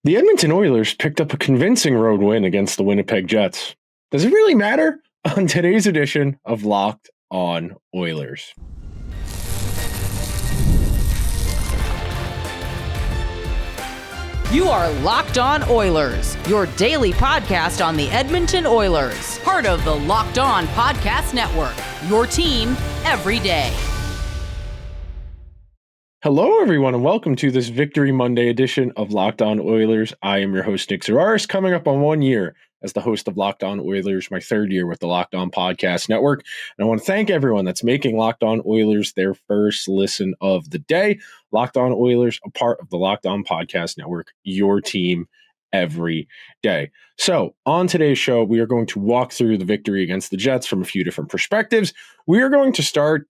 The Edmonton Oilers picked up a convincing road win against the Winnipeg Jets. Does it really matter? On today's edition of Locked On Oilers. You are Locked On Oilers, your daily podcast on the Edmonton Oilers, part of the Locked On Podcast Network, your team every day. Hello, everyone, and welcome to this Victory Monday edition of Locked On Oilers. I am your host, Nick Zarus, coming up on 1 year as the host of Locked On Oilers, my third year with the Locked On Podcast Network. And I want to thank everyone that's making Locked On Oilers their first listen of the day. Locked On Oilers, a part of the Locked On Podcast Network, your team every day. So on today's show, we are going to walk through the victory against the Jets from a few different perspectives. We are going to start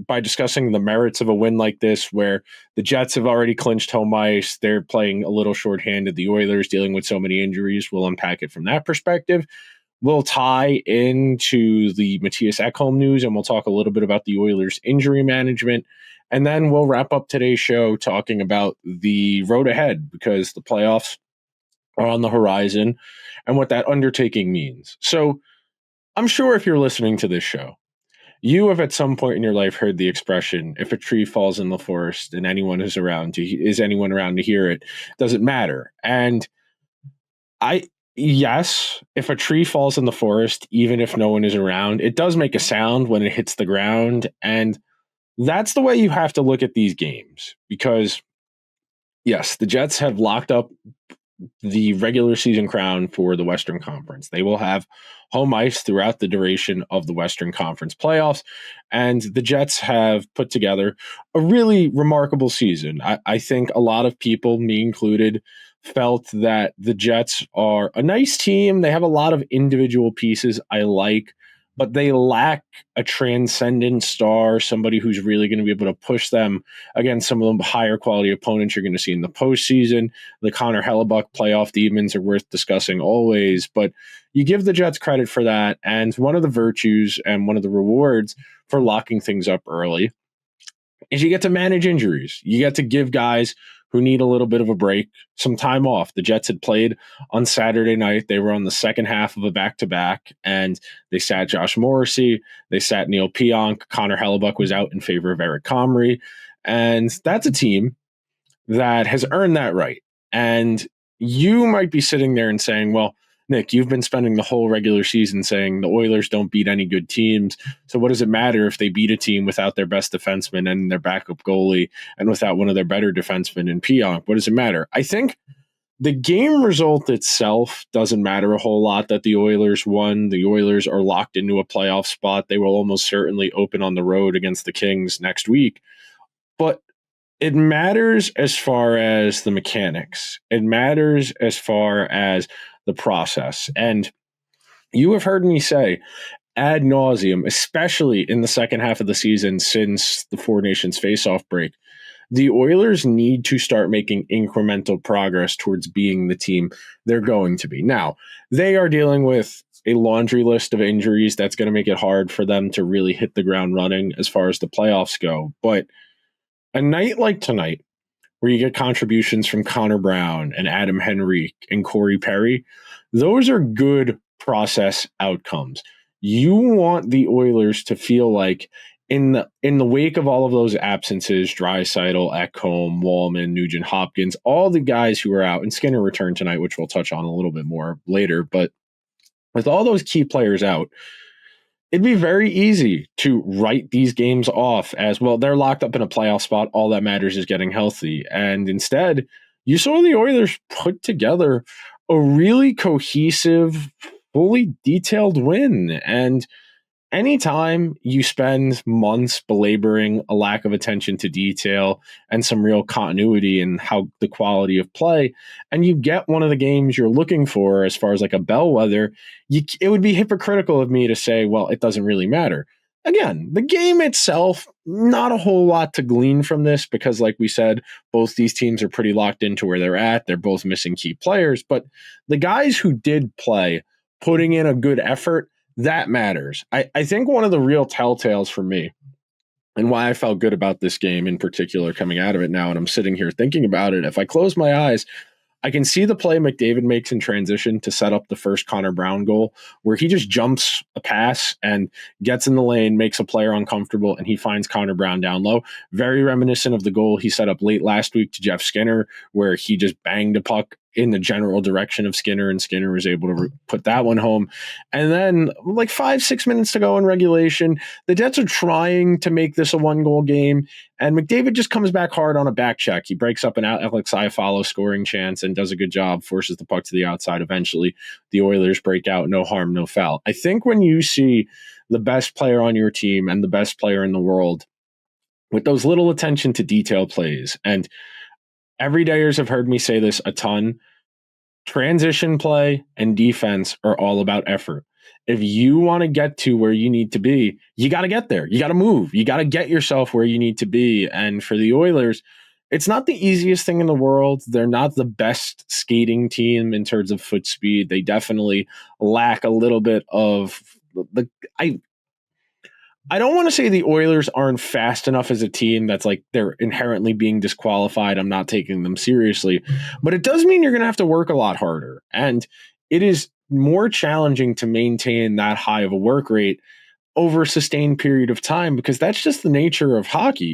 by discussing the merits of a win like this, where the Jets have already clinched home ice. They're playing a little shorthanded. The Oilers dealing with so many injuries. We'll unpack it from that perspective. We'll tie into the Matthias Ekholm news, and we'll talk a little bit about the Oilers' injury management. And then we'll wrap up today's show talking about the road ahead, because the playoffs are on the horizon and what that undertaking means. So I'm sure if you're listening to this show, you have at some point in your life heard the expression, if a tree falls in the forest and anyone is around to hear it, doesn't matter. And yes, if a tree falls in the forest, even if no one is around, it does make a sound when it hits the ground. And that's the way you have to look at these games, because yes, the Jets have locked up the regular season crown for the Western Conference. They will have home ice throughout the duration of the Western Conference playoffs, and the Jets have put together a really remarkable season. I think a lot of people, me included, felt that the Jets are a nice team. They have a lot of individual pieces I like, but they lack a transcendent star, somebody who's really going to be able to push them against some of the higher quality opponents you're going to see in the postseason. The Connor Hellebuyck playoff demons are worth discussing always, but you give the Jets credit for that. And one of the virtues and one of the rewards for locking things up early is you get to manage injuries. You get to give guys who need a little bit of a break some time off. The Jets had played on Saturday night. They were on the second half of a back-to-back, and they sat Josh Morrissey. They sat Neil Pionk. Connor Hellebuyck was out in favor of Eric Comrie. And that's a team that has earned that right. And you might be sitting there and saying, well, Nick, you've been spending the whole regular season saying the Oilers don't beat any good teams. So what does it matter if they beat a team without their best defenseman and their backup goalie and without one of their better defensemen in Pionk? What does it matter? I think the game result itself doesn't matter a whole lot that the Oilers won. The Oilers are locked into a playoff spot. They will almost certainly open on the road against the Kings next week. But it matters as far as the mechanics. It matters as far as the process. And you have heard me say ad nauseum, especially in the second half of the season since the Four Nations face-off break, the Oilers need to start making incremental progress towards being the team they're going to be. Now, they are dealing with a laundry list of injuries that's going to make it hard for them to really hit the ground running as far as the playoffs go. But a night like tonight, where you get contributions from Connor Brown and Adam Henrique and Corey Perry, those are good process outcomes. You want the Oilers to feel like in the wake of all of those absences, Draisaitl, Ekholm, Wallman, Nugent-Hopkins, all the guys who are out, and Skinner returned tonight, which we'll touch on a little bit more later, but with all those key players out, it'd be very easy to write these games off as, well, they're locked up in a playoff spot. All that matters is getting healthy. And instead, you saw the Oilers put together a really cohesive, fully detailed win. And anytime you spend months belaboring a lack of attention to detail and some real continuity in how the quality of play, and you get one of the games you're looking for as far as like a bellwether, it would be hypocritical of me to say, well, it doesn't really matter. Again, the game itself, not a whole lot to glean from this because, like we said, both these teams are pretty locked into where they're at. They're both missing key players, but the guys who did play, putting in a good effort, that matters. I think one of the real telltales for me and why I felt good about this game in particular coming out of it now, and I'm sitting here thinking about it, if I close my eyes, I can see the play McDavid makes in transition to set up the first Connor Brown goal, where he just jumps a pass and gets in the lane, makes a player uncomfortable, and he finds Connor Brown down low. Very reminiscent of the goal he set up late last week to Jeff Skinner, where he just banged a puck in the general direction of Skinner, and Skinner was able to put that one home. And then, like 5-6 minutes to go in regulation, the Jets are trying to make this a 1-goal game, and McDavid just comes back hard on a back check. He breaks up an Alex Iafallo scoring chance and does a good job, forces the puck to the outside. Eventually, the Oilers break out, no harm, no foul. I think when you see the best player on your team and the best player in the world with those little attention to detail plays, and everydayers have heard me say this a ton, transition play and defense are all about effort. If you want to get to where you need to be, you got to get there. You got to move. You got to get yourself where you need to be. And for the Oilers, it's not the easiest thing in the world. They're not the best skating team in terms of foot speed. They definitely lack a little bit of the I don't want to say the Oilers aren't fast enough as a team that's like they're inherently being disqualified. I'm not taking them seriously, but it does mean you're going to have to work a lot harder. And it is more challenging to maintain that high of a work rate over a sustained period of time, because that's just the nature of hockey.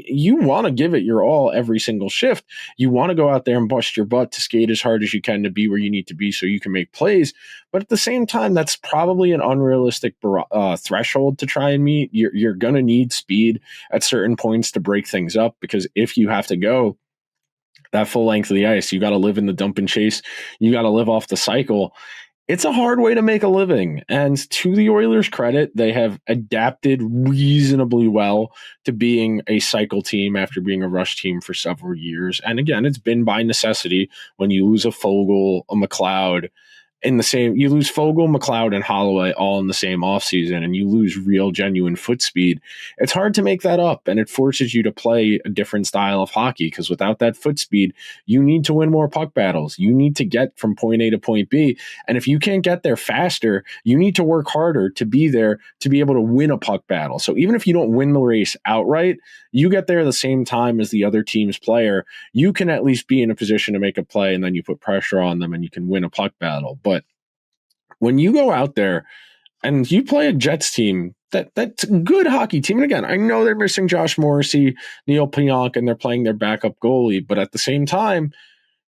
You want to give it your all every single shift. You want to go out there and bust your butt to skate as hard as you can to be where you need to be so you can make plays. But at the same time, that's probably an unrealistic threshold to try and meet. You're going to need speed at certain points to break things up, because if you have to go that full length of the ice, you got to live in the dump and chase. You got to live off the cycle. It's a hard way to make a living. And to the Oilers' credit, they have adapted reasonably well to being a cycle team after being a rush team for several years. And again, it's been by necessity. When you lose a Foegele, a McLeod, you lose Foegele, McLeod, and Holloway all in the same offseason, and you lose real, genuine foot speed. It's hard to make that up, and it forces you to play a different style of hockey, because without that foot speed, you need to win more puck battles. You need to get from point A to point B, and if you can't get there faster, you need to work harder to be there to be able to win a puck battle. So even if you don't win the race outright, you get there the same time as the other team's player, you can at least be in a position to make a play, and then you put pressure on them and you can win a puck battle. But when you go out there and you play a Jets team that's a good hockey team, and again, I know they're missing Josh Morrissey, Neil Pionk, and they're playing their backup goalie, but at the same time,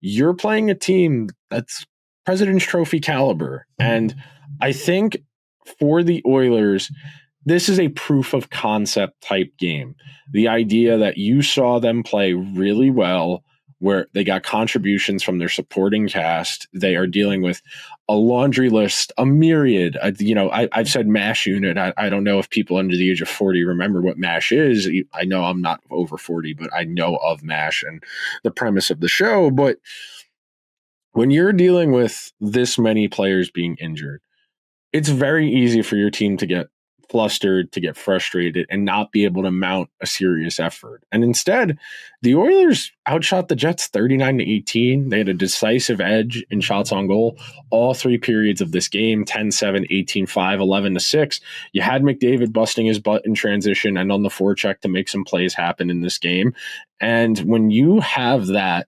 you're playing a team that's President's Trophy caliber. And I think for the Oilers, this is a proof of concept type game. The idea that you saw them play really well, where they got contributions from their supporting cast. They are dealing with a laundry list, a myriad. I've said MASH unit. I don't know if people under the age of 40 remember what MASH is. I know I'm not over 40, but I know of MASH and the premise of the show. But when you're dealing with this many players being injured, it's very easy for your team to get flustered, to get frustrated, and not be able to mount a serious effort. And instead, the Oilers outshot the Jets 39-18. They had a decisive edge in shots on goal all three periods of this game, 10-7, 18-5, 11-6. You had McDavid busting his butt in transition and on the forecheck to make some plays happen in this game. And when you have that,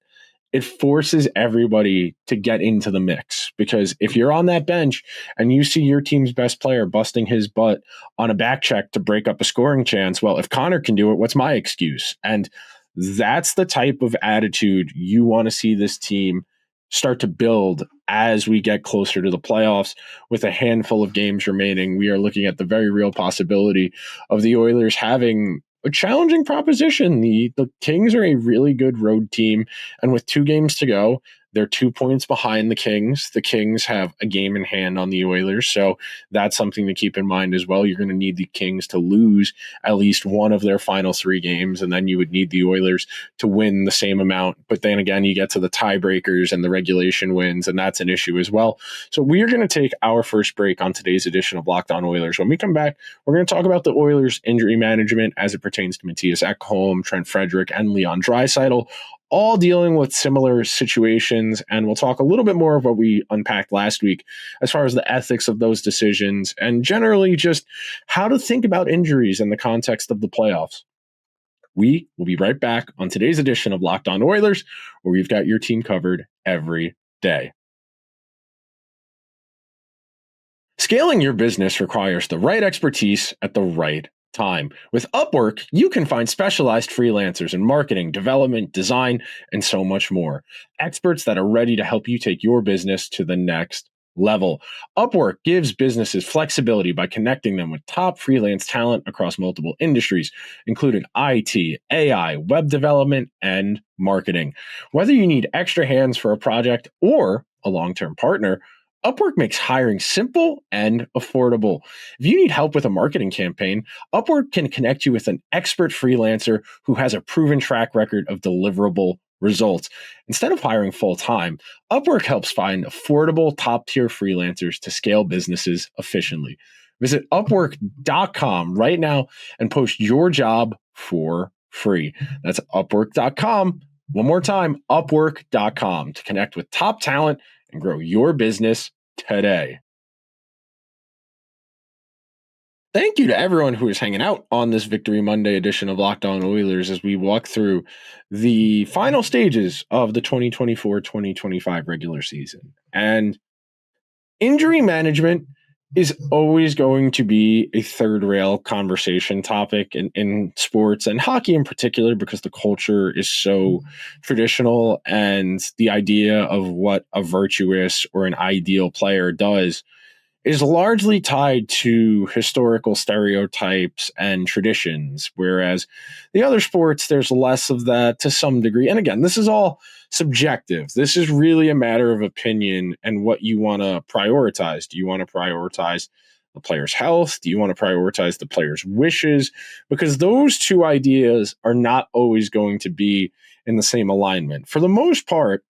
it forces everybody to get into the mix, because if you're on that bench and you see your team's best player busting his butt on a back check to break up a scoring chance, well, if Connor can do it, what's my excuse? And that's the type of attitude you want to see this team start to build as we get closer to the playoffs. With a handful of games remaining, we are looking at the very real possibility of the Oilers having a challenging proposition. The Kings are a really good road team, and with 2 games to go, they're 2 points behind the Kings. The Kings have a game in hand on the Oilers, so that's something to keep in mind as well. You're going to need the Kings to lose at least one of their final 3 games, and then you would need the Oilers to win the same amount. But then again, you get to the tiebreakers and the regulation wins, and that's an issue as well. So we are going to take our first break on today's edition of Locked On Oilers. When we come back, we're going to talk about the Oilers' injury management as it pertains to Matthias Ekholm, Trent Frederick, and Leon Draisaitl, all dealing with similar situations. And we'll talk a little bit more of what we unpacked last week as far as the ethics of those decisions and generally just how to think about injuries in the context of the playoffs. We will be right back on today's edition of Locked On Oilers, where we've got your team covered every day. Scaling your business requires the right expertise at the right time. With Upwork, you can find specialized freelancers in marketing, development, design, and so much more. Experts that are ready to help you take your business to the next level. Upwork gives businesses flexibility by connecting them with top freelance talent across multiple industries, including IT, AI, web development, and marketing. Whether you need extra hands for a project or a long-term partner, Upwork makes hiring simple and affordable. If you need help with a marketing campaign, Upwork can connect you with an expert freelancer who has a proven track record of deliverable results. Instead of hiring full-time, Upwork helps find affordable top-tier freelancers to scale businesses efficiently. Visit Upwork.com right now and post your job for free. That's Upwork.com. One more time, Upwork.com to connect with top talent and grow your business today. Thank you to everyone who is hanging out on this Victory Monday edition of Locked On Oilers as we walk through the final stages of the 2024-2025 regular season. And injury management is always going to be a third rail conversation topic in sports and hockey in particular, because the culture is so traditional and the idea of what a virtuous or an ideal player does is largely tied to historical stereotypes and traditions, whereas the other sports, there's less of that to some degree. And again, this is all subjective. This is really a matter of opinion and what you want to prioritize. Do you want to prioritize the player's health? Do you want to prioritize the player's wishes? Because those two ideas are not always going to be in the same alignment. For the most part,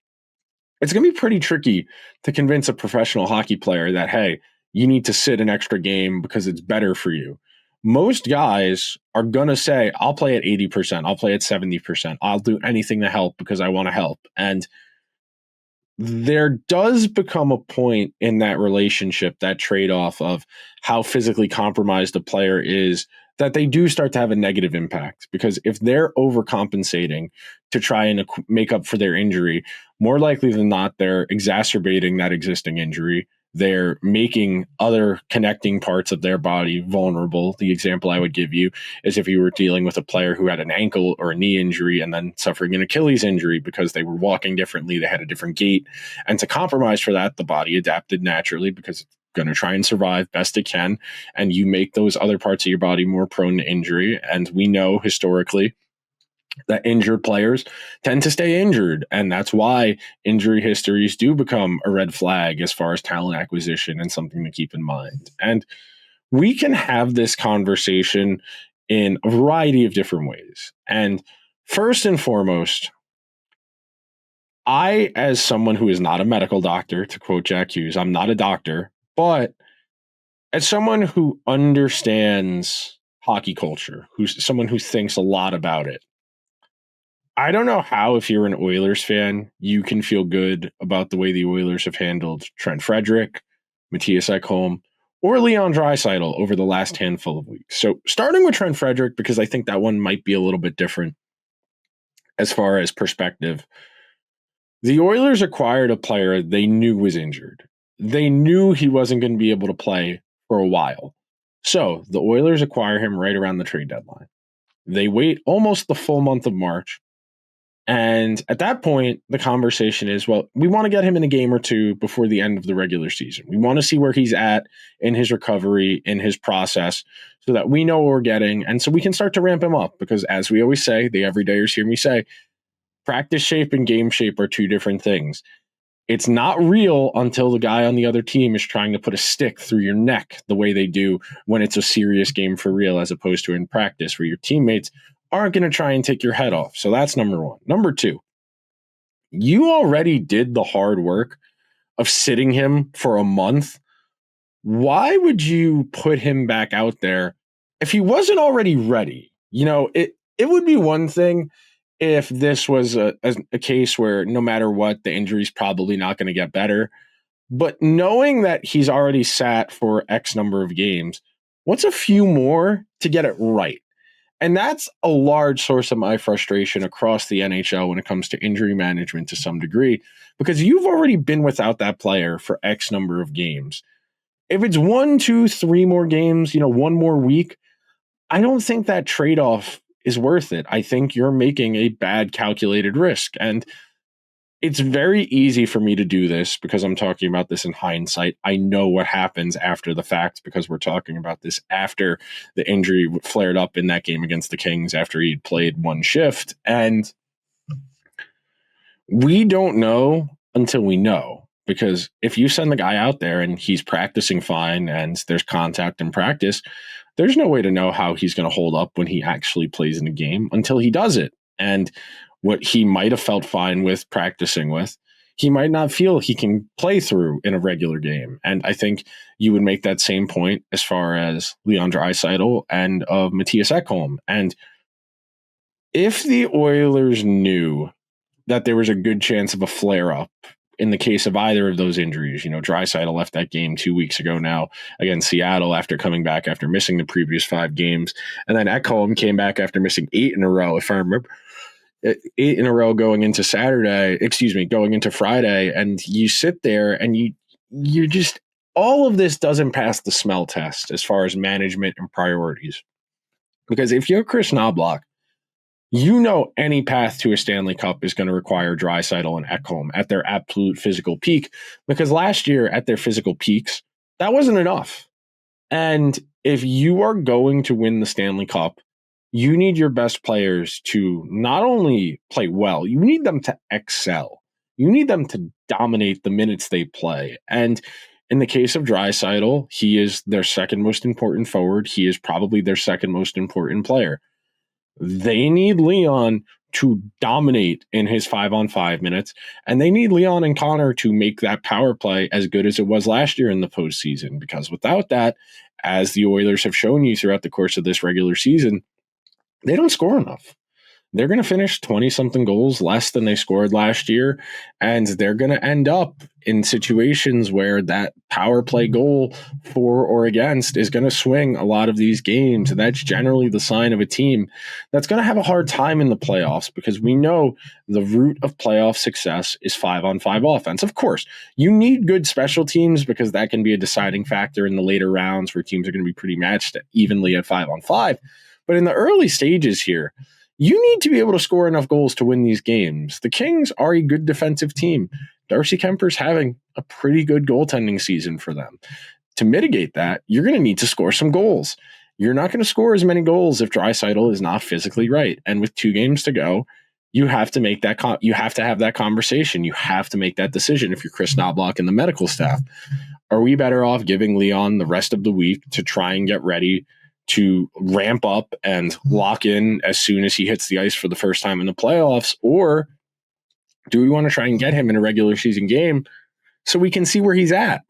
it's going to be pretty tricky to convince a professional hockey player that, hey, you need to sit an extra game because it's better for you. Most guys are going to say, I'll play at 80%, I'll play at 70%, I'll do anything to help because I want to help. And there does become a point in that relationship, that trade-off of how physically compromised a player is, that they do start to have a negative impact. Because if they're overcompensating to try and make up for their injury, more likely than not, they're exacerbating that existing injury. They're making other connecting parts of their body vulnerable. The example I would give you is if you were dealing with a player who had an ankle or a knee injury and then suffering an Achilles injury because they were walking differently, they had a different gait. And to compromise for that, the body adapted naturally because it's going to try and survive best it can. And you make those other parts of your body more prone to injury. And we know historically that injured players tend to stay injured. And that's why injury histories do become a red flag as far as talent acquisition and something to keep in mind. And we can have this conversation in a variety of different ways. And first and foremost, I, as someone who is not a medical doctor, to quote Jack Hughes, I'm not a doctor, but as someone who understands hockey culture, who's someone who thinks a lot about it, I don't know how, if you're an Oilers fan, you can feel good about the way the Oilers have handled Trent Frederick, Matthias Ekholm, or Leon Draisaitl over the last handful of weeks. So starting with Trent Frederick, because I think that one might be a little bit different as far as perspective. The Oilers acquired a player they knew was injured. They knew he wasn't going to be able to play for a while. So the Oilers acquire him right around the trade deadline. They wait almost the full month of March. And at that point, the conversation is, well, we want to get him in a game or two before the end of the regular season. We want to see where he's at in his recovery, in his process, so that we know what we're getting. And so we can start to ramp him up because, as we always say, the everydayers hear me say, practice shape and game shape are two different things. It's not real until the guy on the other team is trying to put a stick through your neck the way they do when it's a serious game for real, as opposed to in practice where your teammates aren't going to try and take your head off. So that's number one. Number two, you already did the hard work of sitting him for a month. Why would you put him back out there if he wasn't already ready? You know, it would be one thing if this was a case where no matter what, the injury's probably not going to get better. But knowing that he's already sat for X number of games, what's a few more to get it right? And that's a large source of my frustration across the NHL when it comes to injury management to some degree, because you've already been without that player for X number of games. If it's 1, 2, 3 more games, one more week, I don't think that trade-off is worth it. I think you're making a bad calculated risk. And it's very easy for me to do this because I'm talking about this in hindsight. I know what happens after the fact because we're talking about this after the injury flared up in that game against the Kings after he'd played one shift. And we don't know until we know, because if you send the guy out there and he's practicing fine and there's contact in practice, there's no way to know how he's going to hold up when he actually plays in a game until he does it. And what he might have felt fine with practicing with, he might not feel he can play through in a regular game. And I think you would make that same point as far as Leon Draisaitl and of Matthias Ekholm. And if the Oilers knew that there was a good chance of a flare-up in the case of either of those injuries, Draisaitl left that game 2 weeks ago now against Seattle after coming back after missing the previous 5 games. And then Ekholm came back after missing 8 in a row, if I remember. 8 in a row going into Friday, and you sit there and you just, all of this doesn't pass the smell test as far as management and priorities. Because if you're Chris Knoblauch, any path to a Stanley Cup is going to require Draisaitl and Ekholm at their absolute physical peak, because last year at their physical peaks, that wasn't enough. And if you are going to win the Stanley Cup, you need your best players to not only play well, you need them to excel. You need them to dominate the minutes they play. And in the case of Draisaitl, he is their second most important forward. He is probably their second most important player. They need Leon to dominate in his 5-on-5 minutes, and they need Leon and Connor to make that power play as good as it was last year in the postseason, because without that, as the Oilers have shown you throughout the course of this regular season, they don't score enough. They're going to finish 20-something goals less than they scored last year, and they're going to end up in situations where that power play goal for or against is going to swing a lot of these games, and that's generally the sign of a team that's going to have a hard time in the playoffs, because we know the root of playoff success is 5-on-5 offense. Of course, you need good special teams because that can be a deciding factor in the later rounds where teams are going to be pretty matched evenly at 5-on-5. But in the early stages here, you need to be able to score enough goals to win these games. The Kings are a good defensive team. Darcy Kemper's having a pretty good goaltending season for them. To mitigate that, you're going to need to score some goals. You're not going to score as many goals if Draisaitl is not physically right. And with 2 games to go, you have to make that. You have to have that conversation. You have to make that decision. If you're Chris Knoblauch and the medical staff, are we better off giving Leon the rest of the week to try and get ready to ramp up and lock in as soon as he hits the ice for the first time in the playoffs? Or do we want to try and get him in a regular season game so we can see where he's at?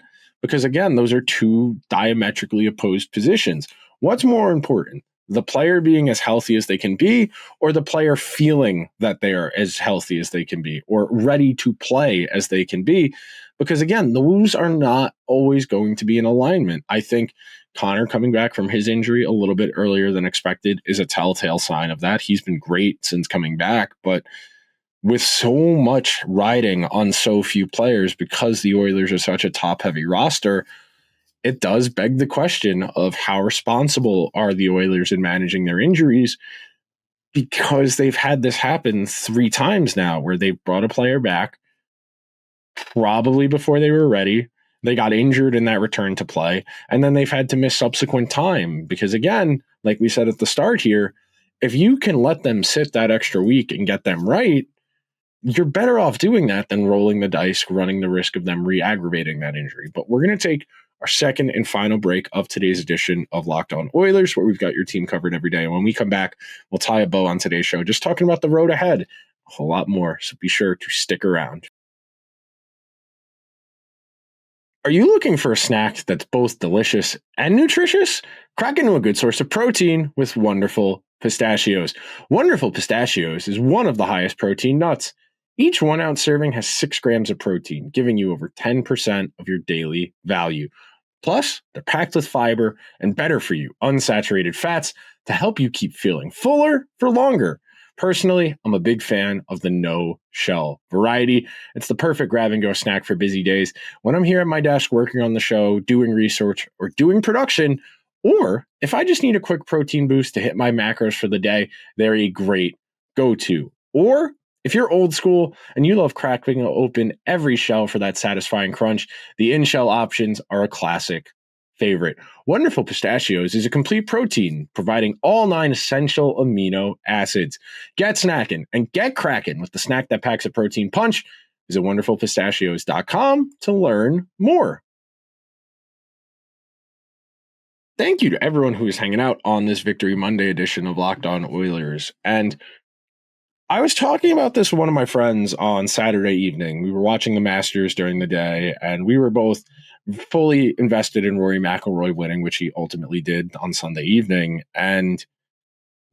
Because again, those are 2 diametrically opposed positions. What's more important, the player being as healthy as they can be, or the player feeling that they are as healthy as they can be, or ready to play as they can be? Because again, those are not always going to be in alignment. I think Connor coming back from his injury a little bit earlier than expected is a telltale sign of that. He's been great since coming back, but with so much riding on so few players, because the Oilers are such a top-heavy roster, it does beg the question of how responsible are the Oilers in managing their injuries, because they've had this happen 3 times now where they've brought a player back probably before they were ready. They got injured in that return to play, and then they've had to miss subsequent time because, again, like we said at the start here, if you can let them sit that extra week and get them right, you're better off doing that than rolling the dice, running the risk of them re-aggravating that injury. But we're going to take our second and final break of today's edition of Locked On Oilers, where we've got your team covered every day. And when we come back, we'll tie a bow on today's show, just talking about the road ahead, a whole lot more. So be sure to stick around. Are you looking for a snack that's both delicious and nutritious? Crack into a good source of protein with Wonderful Pistachios. Wonderful Pistachios is one of the highest protein nuts. Each 1-ounce serving has 6 grams of protein, giving you over 10% of your daily value. Plus, they're packed with fiber and better for you, unsaturated fats to help you keep feeling fuller for longer. Personally, I'm a big fan of the no-shell variety. It's the perfect grab-and-go snack for busy days. When I'm here at my desk working on the show, doing research, or doing production, or if I just need a quick protein boost to hit my macros for the day, they're a great go-to. Or if you're old school and you love cracking open every shell for that satisfying crunch, the in-shell options are a classic favorite. Wonderful Pistachios is a complete protein, providing all 9 essential amino acids. Get snacking and get cracking with the snack that packs a protein punch. Visit wonderfulpistachios.com to learn more. Thank you to everyone who is hanging out on this Victory Monday edition of Locked On Oilers. And I was talking about this with one of my friends on Saturday evening. We were watching the Masters during the day, and we were both fully invested in Rory McIlroy winning, which he ultimately did on Sunday evening. And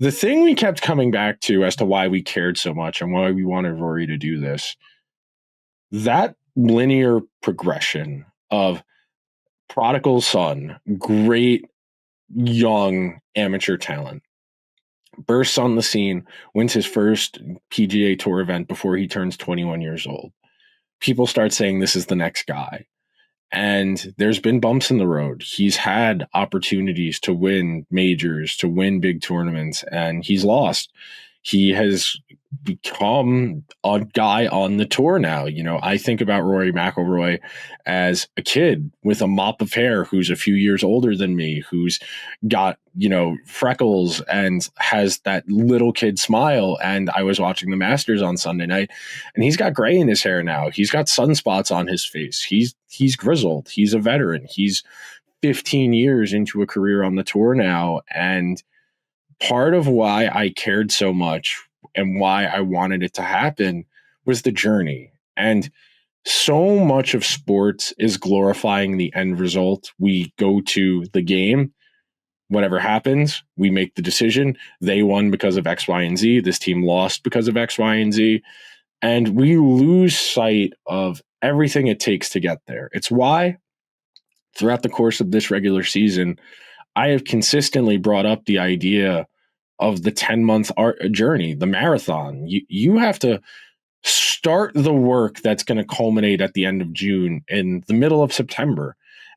the thing we kept coming back to as to why we cared so much and why we wanted Rory to do this, that linear progression of prodigal son, great young amateur talent, bursts on the scene, wins his first PGA Tour event before he turns 21 years old. People start saying this is the next guy. And there's been bumps in the road. He's had opportunities to win majors, to win big tournaments, and he's lost. He has become a guy on the tour now. You know, I think about Rory McIlroy as a kid with a mop of hair who's a few years older than me, who's got, you know, freckles and has that little kid smile. And I was watching the Masters on Sunday night, and he's got gray in his hair now. He's got sunspots on his face. He's grizzled. He's a veteran. He's 15 years into a career on the tour now. And part of why I cared so much and why I wanted it to happen was the journey. And so much of sports is glorifying the end result. We go to the game, whatever happens, we make the decision. They won because of X, Y, and Z. This team lost because of X, Y, and Z. And we lose sight of everything it takes to get there. It's why throughout the course of this regular season, I have consistently brought up the idea of the 10-month journey, the marathon. You have to start the work that's going to culminate at the end of June in the middle of September.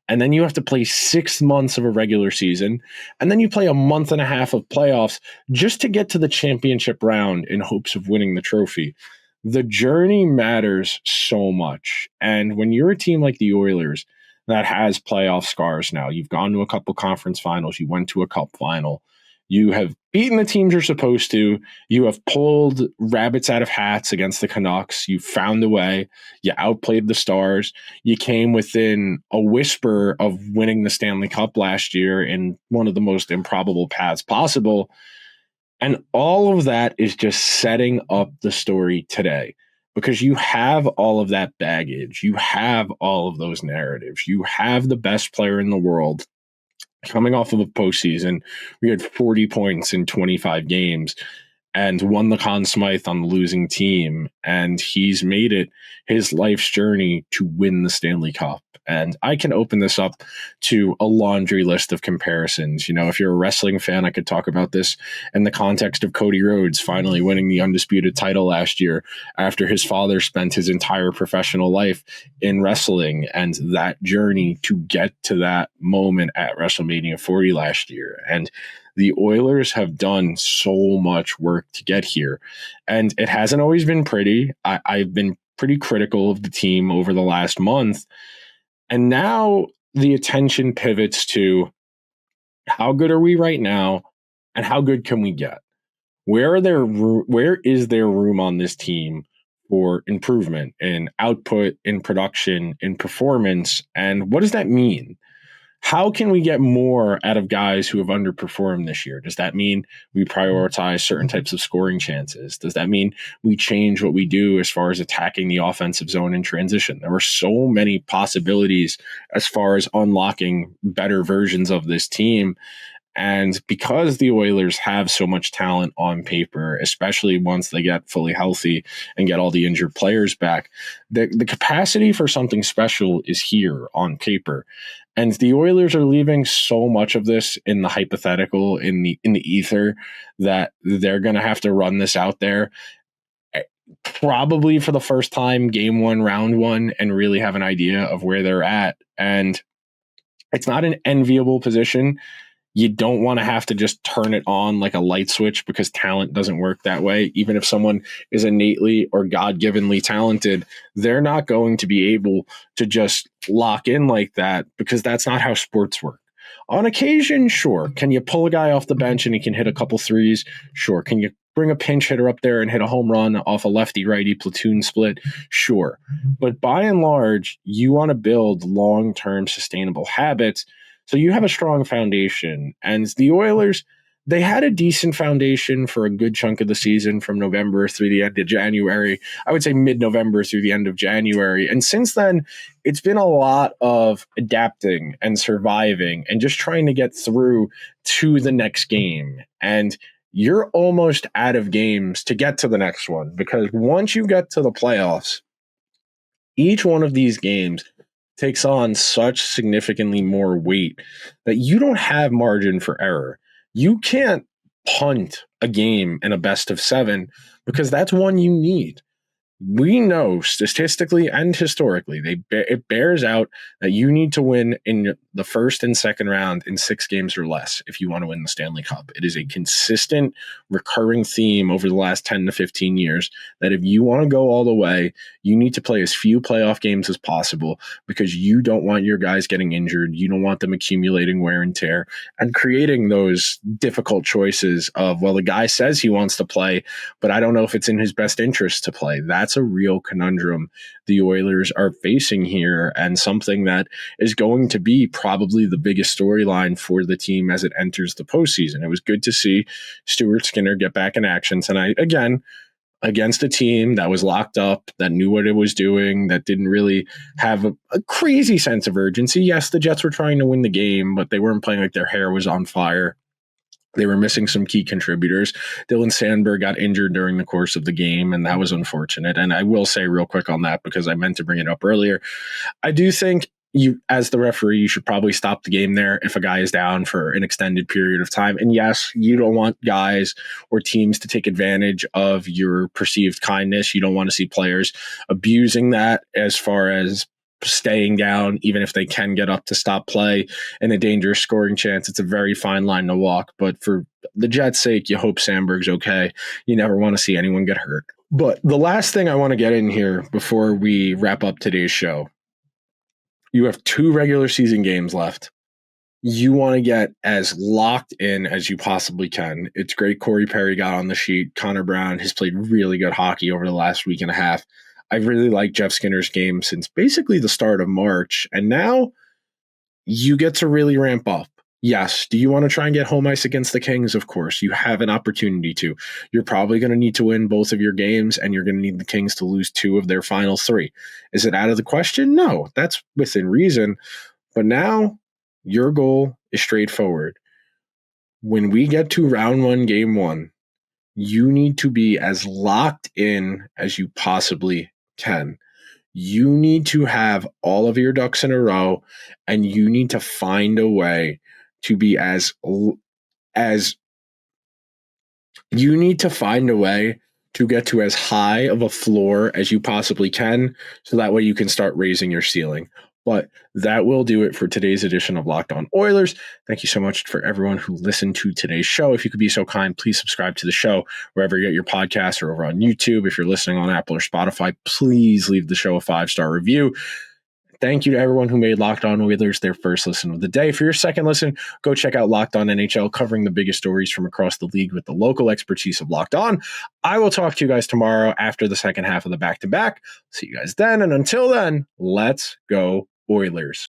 And then you have to play 6 months of a regular season. And then you play a month and a half of playoffs just to get to the championship round in hopes of winning the trophy. The journey matters so much. And when you're a team like the Oilers that has playoff scars now, you've gone to a couple conference finals, you went to a cup final, you have beaten the teams you're supposed to. You have pulled rabbits out of hats against the Canucks. You found a way. You outplayed the Stars. You came within a whisper of winning the Stanley Cup last year in one of the most improbable paths possible. And all of that is just setting up the story today, because you have all of that baggage. You have all of those narratives. You have the best player in the world coming off of a postseason. We had 40 points in 25 games and won the Conn Smythe on the losing team. And he's made it his life's journey to win the Stanley Cup. And I can open this up to a laundry list of comparisons. You know, if you're a wrestling fan, I could talk about this in the context of Cody Rhodes finally winning the undisputed title last year after his father spent his entire professional life in wrestling, and that journey to get to that moment at WrestleMania 40 last year. And the Oilers have done so much work to get here, and it hasn't always been pretty. I've been pretty critical of the team over the last month. And now the attention pivots to how good are we right now and how good can we get? Where is there room on this team for improvement in output, in production, in performance? And what does that mean? How can we get more out of guys who have underperformed this year? Does that mean we prioritize certain types of scoring chances? Does that mean we change what we do as far as attacking the offensive zone in transition? There were so many possibilities as far as unlocking better versions of this team. And because the Oilers have so much talent on paper, especially once they get fully healthy and get all the injured players back, the capacity for something special is here on paper. And the Oilers are leaving so much of this in the hypothetical, in the ether, that they're going to have to run this out there probably for the first time, game one, round one, and really have an idea of where they're at. And it's not an enviable position. You don't want to have to just turn it on like a light switch, because talent doesn't work that way. Even if someone is innately or God-givenly talented, they're not going to be able to just lock in like that, because that's not how sports work. On occasion, sure. Can you pull a guy off the bench and he can hit a couple threes? Sure. Can you bring a pinch hitter up there and hit a home run off a lefty-righty platoon split? Sure. But by and large, you want to build long-term sustainable habits so you have a strong foundation. And the Oilers, they had a decent foundation for a good chunk of the season, from November through the end of January. I would say mid-November through the end of January. And since then, it's been a lot of adapting and surviving and just trying to get through to the next game. And you're almost out of games to get to the next one, because once you get to the playoffs, each one of these games takes on such significantly more weight that you don't have margin for error. You can't punt a game in a best of 7, because that's one you need. We know statistically and historically, it bears out that you need to win in the first and second round in 6 games or less if you want to win the Stanley Cup. It is a consistent, recurring theme over the last 10 to 15 years that if you want to go all the way, you need to play as few playoff games as possible, because you don't want your guys getting injured. You don't want them accumulating wear and tear and creating those difficult choices of, well, the guy says he wants to play, but I don't know if it's in his best interest to play. That's a real conundrum the Oilers are facing here, and something that is going to be probably the biggest storyline for the team as it enters the postseason. It was good to see Stuart Skinner get back in action tonight, again, against a team that was locked up, that knew what it was doing, that didn't really have a crazy sense of urgency. Yes, the Jets were trying to win the game, but they weren't playing like their hair was on fire. They were missing some key contributors. Dylan Sandberg got injured during the course of the game, and that was unfortunate. And I will say real quick on that, because I meant to bring it up earlier, I do think you, as the referee, you should probably stop the game there if a guy is down for an extended period of time. And yes, you don't want guys or teams to take advantage of your perceived kindness. You don't want to see players abusing that as far as staying down, even if they can get up to stop play in a dangerous scoring chance. It's a very fine line to walk. But for the Jets' sake, you hope Sandberg's okay. You never want to see anyone get hurt. But the last thing I want to get in here before we wrap up today's show, you have 2 regular season games left. You want to get as locked in as you possibly can. It's great Corey Perry got on the sheet. Connor Brown has played really good hockey over the last week and a half. I really like Jeff Skinner's game since basically the start of March. And now you get to really ramp up. Yes. Do you want to try and get home ice against the Kings? Of course. You have an opportunity to. You're probably going to need to win both of your games, and you're going to need the Kings to lose 2 of their final 3. Is it out of the question? No. That's within reason. But now your goal is straightforward. When we get to round 1, game 1, you need to be as locked in as you possibly can. You need to have all of your ducks in a row, and you need to find a way to be you need to find a way to get to as high of a floor as you possibly can, so that way you can start raising your ceiling. But that will do it for today's edition of Locked On Oilers. Thank you so much for everyone who listened to today's show. If you could be so kind, please subscribe to the show wherever you get your podcasts, or over on YouTube. If you're listening on Apple or Spotify, please leave the show a 5-star review. Thank you to everyone who made Locked On Oilers their first listen of the day. For your second listen, go check out Locked On NHL, covering the biggest stories from across the league with the local expertise of Locked On. I will talk to you guys tomorrow after the second half of the back-to-back. See you guys then, and until then, let's go Oilers.